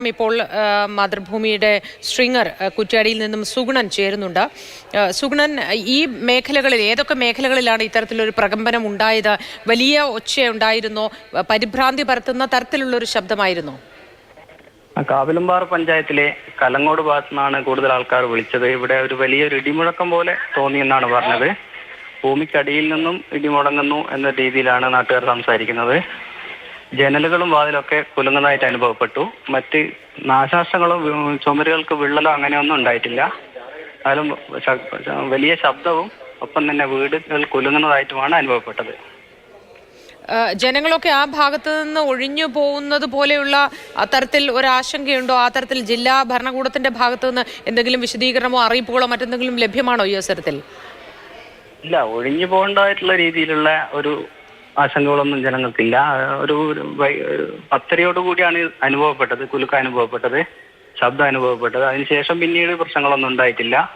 ഇപ്പോൾ മാതൃഭൂമിയുടെ സ്ട്രിങ്ങർ കുറ്റ്യാടിയിൽ നിന്നും സുഗുണൻ ചേരുന്നുണ്ട്. സുഗുണൻ, ഈ മേഖലകളിൽ ഏതൊക്കെ മേഖലകളിലാണ് ഇത്തരത്തിലൊരു പ്രകമ്പനം ഉണ്ടായത്? വലിയ ഒച്ചയുണ്ടായിരുന്നോ? പരിഭ്രാന്തി പരത്തുന്ന തരത്തിലുള്ളൊരു ശബ്ദമായിരുന്നോ? കാവിലുംപാറ പഞ്ചായത്തിലെ കലങ്ങോട് ഭാഗത്തു നിന്നാണ് കൂടുതൽ ആൾക്കാർ വിളിച്ചത്. ഇവിടെ ഒരു വലിയൊരു ഇടിമുഴക്കം പോലെ തോന്നിയെന്നാണ് പറഞ്ഞത്. ഭൂമിക്കടിയിൽ നിന്നും ഇടിമുടങ്ങുന്നു എന്ന രീതിയിലാണ് നാട്ടുകാർ സംസാരിക്കുന്നത്. ജനലുകളും വാതിലൊക്കെ കുലുങ്ങുന്നതായിട്ട് അനുഭവപ്പെട്ടു. മറ്റ് നാശനഷ്ടങ്ങളോ ചുമരുകൾക്ക് വിള്ളലോ അങ്ങനെയൊന്നും ഉണ്ടായിട്ടില്ല. അതിലും വലിയ ശബ്ദവും ഒപ്പം തന്നെ വീടുകൾ കുലുങ്ങുന്നതായിട്ടുമാണ് അനുഭവപ്പെട്ടത്. ജനങ്ങളൊക്കെ ആ ഭാഗത്ത് നിന്ന് ഒഴിഞ്ഞു പോകുന്നത് പോലെയുള്ള തരത്തിൽ ഒരാശങ്കയുണ്ടോ? ആ തരത്തിൽ ജില്ലാ ഭരണകൂടത്തിന്റെ ഭാഗത്തു നിന്ന് എന്തെങ്കിലും വിശദീകരണമോ അറിയിപ്പുകളോ മറ്റെന്തെങ്കിലും ലഭ്യമാണോ ഈ അവസരത്തിൽ? ഇല്ല, ഒഴിഞ്ഞു പോകേണ്ടതായിട്ടുള്ള രീതിയിലുള്ള ഒരു ആശങ്കകളൊന്നും ജനങ്ങൾക്കില്ല. ഒരു 10:30 കൂടിയാണ് അനുഭവപ്പെട്ടത്, കുലുക്കം അനുഭവപ്പെട്ടത്, ശബ്ദം അനുഭവപ്പെട്ടത്. അതിനുശേഷം പിന്നീട് പ്രശ്നങ്ങളൊന്നും ഉണ്ടായിട്ടില്ല.